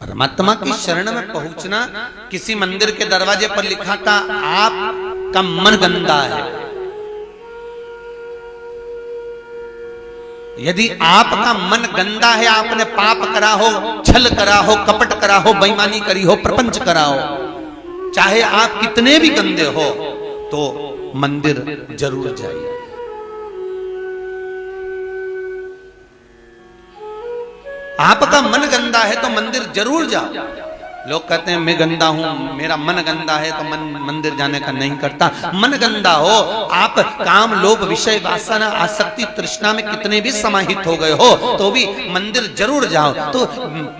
परमात्मा की शरण में पहुंचना, किसी मंदिर के दरवाजे पर लिखा था आपका मन गंदा है। यदि आपका मन गंदा है, आपने पाप करा हो, छल करा हो, कपट करा हो, बेईमानी करी हो, प्रपंच करा हो, चाहे आप कितने भी गंदे हो, तो मंदिर जरूर जाइए। आपका मन गंदा है तो मंदिर जरूर जाओ। लोग कहते हैं मैं गंदा हूं, मेरा मन गंदा है तो मंदिर जाने का नहीं करता। मन गंदा हो, आप काम, लोभ, विषय, वासना, आसक्ति, तृष्णा में कितने भी समाहित हो गए हो, तो भी मंदिर जरूर जाओ। तो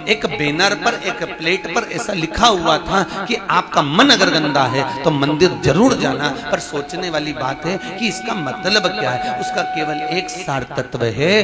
एक बैनर पर, एक प्लेट पर ऐसा लिखा हुआ था कि आपका मन अगर गंदा है तो मंदिर जरूर जाना। पर सोचने वाली बात है कि इसका मतलब क्या है। उसका केवल एक सार तत्व है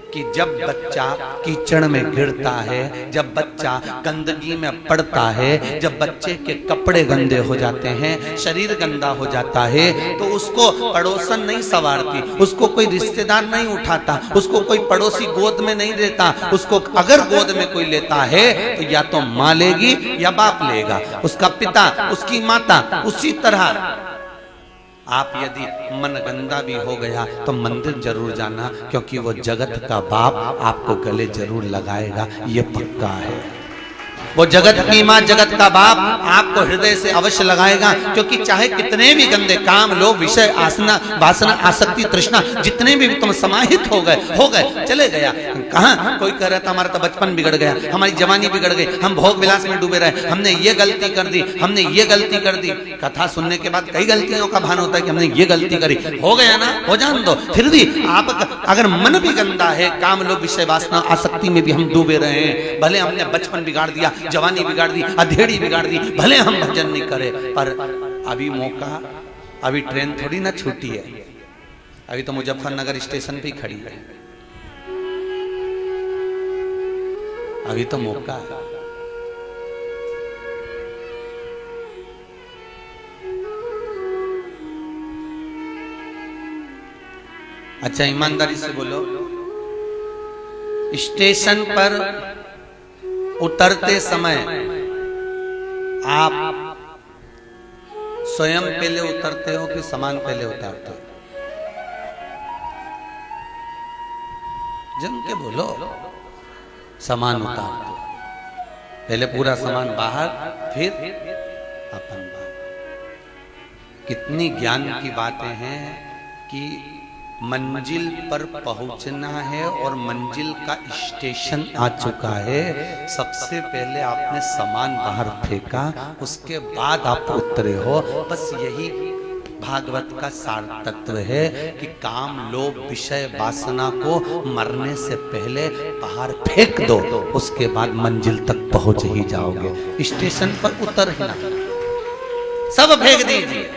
कि जब बच्चा कीचड़ में गिरता है, जब बच्चा गंदगी में पड़ता है, जब बच्चे के कपड़े गंदे हो जाते हैं, शरीर गंदा हो जाता है, तो उसको पड़ोसन नहीं संवारती, उसको कोई रिश्तेदार नहीं उठाता, उसको कोई पड़ोसी गोद में नहीं देता। उसको अगर गोद में कोई लेता है तो या तो माँ लेगी या बाप लेगा, उसका पिता, उसकी माता। उसी तरह आप यदि मन गंदा भी हो गया तो मंदिर जरूर जाना, क्योंकि वो जगत का बाप आपको गले जरूर लगाएगा, ये पक्का है। वो जगत की माँ, जगत का बाप आपको हृदय से अवश्य लगाएगा। क्योंकि चाहे कितने भी गंदे काम, लोभ, विषय, आसना, वासना, आसक्ति, तृष्णा, जितने भी तुम समाहित हो गए, चले गया। कहाँ कोई कह रहा था हमारा तो बचपन बिगड़ गया, हमारी जवानी बिगड़ गई, हम भोग विलास में डूबे रहे, हमने ये गलती कर दी, हमने ये गलती कर दी। कथा सुनने के बाद कई गलतियों का भान होता है कि हमने ये गलती करी। हो गया ना, हो जान दो। फिर भी आप अगर मन भी गंदा है, काम, लोभ, विषय, वासना, आसक्ति में भी हम डूबे रहे हैं, भले हमने बचपन बिगाड़ दिया, जवानी बिगाड़ दी, अधेड़ी बिगाड़ दी, भले हम भजन नहीं करे, पर अभी मौका, अभी ट्रेन थोड़ी ना छूटी है, अभी तो मुजफ्फरनगर स्टेशन पे खड़ी है, अभी तो मौका है। अच्छा ईमानदारी से बोलो, स्टेशन पर उतरते समय आप स्वयं पहले उतरते हो कि सामान पहले उतारते हो? जम के बोलो। सामान उतारते हो, पहले पूरा सामान बाहर, फिर अपन बाहर। कितनी ज्ञान की बातें हैं कि मंजिल पर पहुंचना है और मंजिल का स्टेशन आ चुका है, सबसे पहले आपने सामान बाहर फेंका, उसके बाद आप उतरे हो। बस यही भागवत का सार तत्व है कि काम, लोभ, विषय, वासना को मरने से पहले बाहर फेंक दो, उसके बाद मंजिल तक पहुंच ही जाओगे। स्टेशन पर उतर ही ना, सब फेंक दीजिए,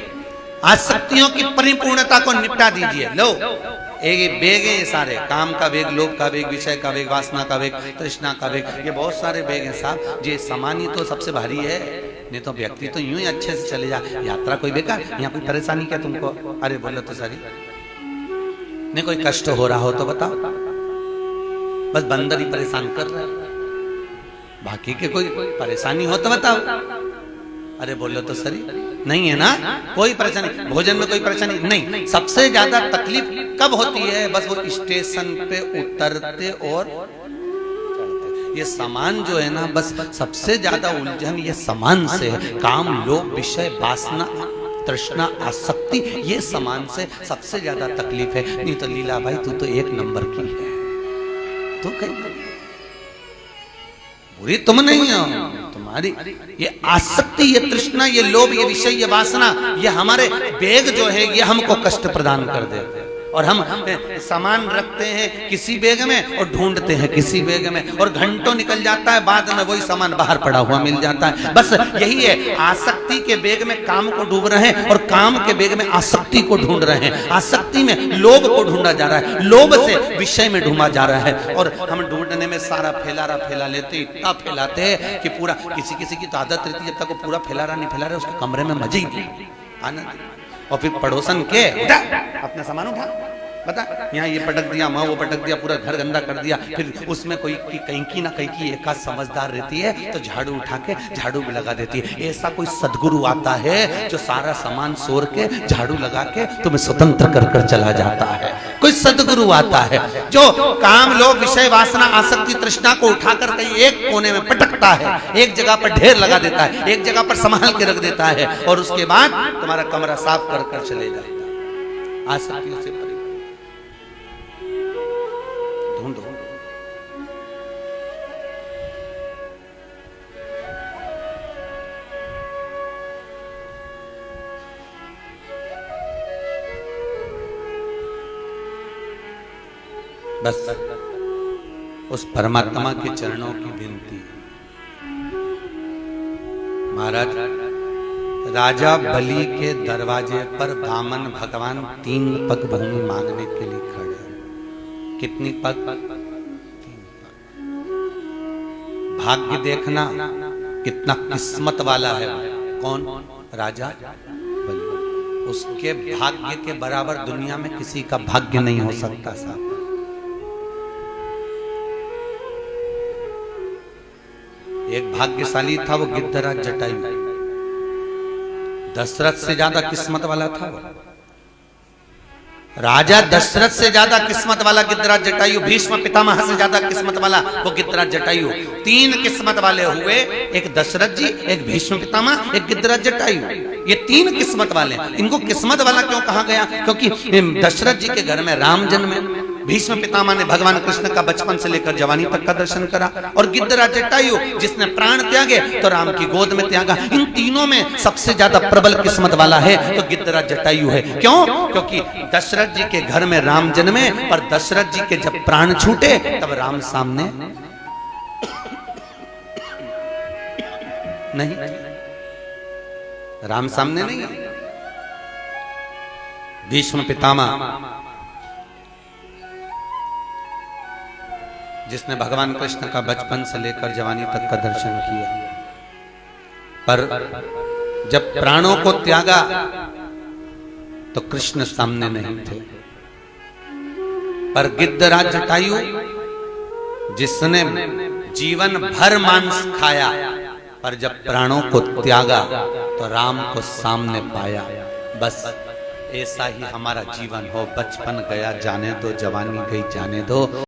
आसक्तियों की परिपूर्णता को निपटा दीजिए। लो एक बेग है, ये सारे काम का बेग, लोभ का बेग, विषय का बेग, वासना का बेग, तृष्णा का बेग, ये बहुत सारे बेग हैं साहब। ये सामान ही तो सबसे भारी है, नहीं तो व्यक्ति तो यूं ही अच्छे से चले जा। यात्रा कोई बेकार, यहाँ कोई परेशानी क्या तुमको? अरे बोलो तो सारी नहीं, कोई कष्ट हो रहा हो तो बताओ, बस बंदर ही परेशान कर रहा है, बाकी के कोई परेशानी हो तो बताओ। अरे बोलो तो सही, नहीं है ना कोई परेशानी, भोजन में कोई परेशानी नहीं। सबसे ज्यादा तकलीफ कब होती है? बस वो स्टेशन पे उतरते और चढ़ते। ये सामान जो है ना, बस सबसे ज्यादा उलझन ये सामान से है। काम, लोभ, विषय, वासना, तृष्णा, आसक्ति, ये सामान से सबसे ज्यादा तकलीफ है। नहीं तो लीला भाई तू तो एक नंबर की है, तू कहीं बुरी तुम नहीं हो, तुम्हारी ये आसक्ति, ये तृष्णा, ये लोभ, ये विषय, ये वासना, ये हमारे बेग जो है ये हमको कष्ट प्रदान कर देते हैं। और हम सामान रखते हैं किसी बेग में और ढूंढते हैं किसी बेग में, और घंटों निकल जाता है, बाद में वही सामान बाहर पड़ा हुआ मिल जाता है। बस यही है, आसक्ति के बेग में काम को डूब रहे हैं और काम के बेग में आसक्ति को ढूंढ रहे हैं। आसक्ति में लोभ को ढूंढा जा रहा है, लोभ से विषय में ढूंढा जा रहा है। और हम ढूंढने में सारा फैला लेते, इतना फैलाते हैं कि पूरा, किसी की तो आदत रहती है जब तक वो पूरा फैला रहा उसके कमरे में मजे ही नहीं, आनंद। और फिर पड़ोसन के उठा अपना सामान उठा, पता, यहाँ ये पटक दिया, वहां वो पटक दिया, पूरा घर गंदा कर दिया। फिर उसमें कोई कहीं की ना कहीं की एक समझदार रहती है तो झाड़ू उठा के झाड़ू भी लगा देती है। ऐसा कोई सदगुरु आता है जो सारा सामान सोर के झाड़ू लगा के तुम्हें स्वतंत्र कर कर चला जाता है। कोई सदगुरु आता है जो काम लोग विषय वासना आसक्ति तृष्णा को उठाकर कहीं एक कोने में पटकता है, एक जगह पर ढेर लगा देता है, एक जगह पर संभाल के रख देता है और उसके बाद तुम्हारा कमरा साफ कर कर चले जाता है। आसक्तियों से ढूंढो। बस उस परमात्मा के चरणों की विनती। महाराज, राजा बलि के दरवाजे पर वामन भगवान 3 पग भूमि मांगने के लिए खड़े हैं। कितनी पग? 3 पग। भाग्य देखना कितना किस्मत वाला है। कौन? राजा बलि। उसके भाग्य के बराबर दुनिया में किसी का भाग्य नहीं हो सकता साहब। एक भाग्यशाली था वो गिद्धराज जटायु। दशरथ से ज्यादा किस्मत वाला था वो। राजा दशरथ से ज्यादा किस्मत वाला गिद्धराज जटायु। भीष्म पितामह से ज्यादा किस्मत वाला वो गिद्धराज जटायु। 3 किस्मत वाले हुए, एक दशरथ जी, एक भीष्म पितामह, एक गिद्धराज जटायु। ये 3 किस्मत वाले। इनको किस्मत वाला क्यों कहा गया? क्योंकि दशरथ जी के घर में राम जन्मे, भीष्म पितामह ने भगवान कृष्ण का बचपन से लेकर जवानी तक का दर्शन करा, और गिद्धराज जटायु जिसने प्राण त्यागे तो राम की गोद में त्यागा। इन तीनों में सबसे ज्यादा प्रबल किस्मत वाला है तो गिद्धराज जटायु है। क्यों? क्योंकि दशरथ जी के घर में राम जन्मे, पर दशरथ जी के जब प्राण छूटे तब राम सामने नहीं, राम सामने नहीं। भीष्म पितामह जिसने भगवान कृष्ण का बचपन से लेकर जवानी तक का दर्शन किया, पर जब प्राणों को त्यागा तो कृष्ण सामने नहीं थे। पर गिद्धराज जटायु जिसने जीवन भर मांस खाया, पर जब प्राणों को त्यागा तो राम को सामने पाया। बस ऐसा ही हमारा जीवन हो। बचपन गया जाने दो, जवानी गई जाने दो।